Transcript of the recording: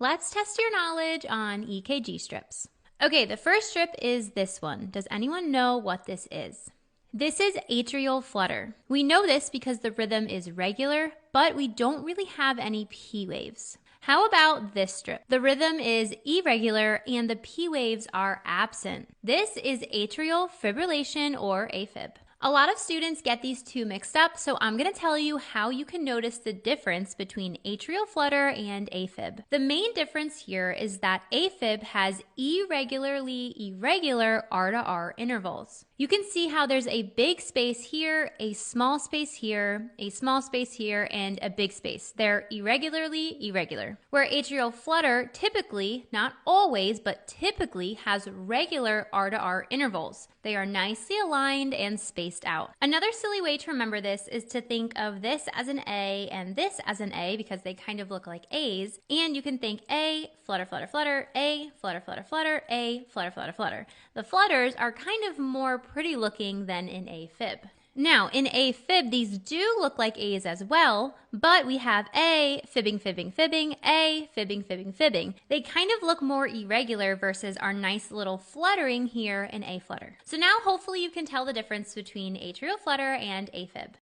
Let's test your knowledge on EKG strips. Okay, the first strip is this one. Does anyone know what this is? This is atrial flutter. We know this because the rhythm is regular, but we don't really have any P waves. How about this strip? The rhythm is irregular and the P waves are absent. This is atrial fibrillation or AFib. A lot of students get these two mixed up, so I'm going to tell you how you can notice the difference between atrial flutter and AFib. The main difference here is that AFib has irregular R to R intervals. You can see how there's a big space here, a small space here, a small space here, and a big space. They're irregular. Where atrial flutter typically, not always, but typically has regular R to R intervals. They are nicely aligned and spaced out. Another silly way to remember this is to think of this as an A and this as an A because they kind of look like A's. And you can think A, flutter, flutter, flutter, A, flutter, flutter, flutter, A, flutter, flutter, flutter. The flutters are kind of more pretty looking than in AFib. Now, in AFib, these do look like A's as well, but we have A, fibbing, fibbing, fibbing, A, fibbing, fibbing, fibbing. They kind of look more irregular versus our nice little fluttering here in A flutter. So now hopefully you can tell the difference between atrial flutter and AFib.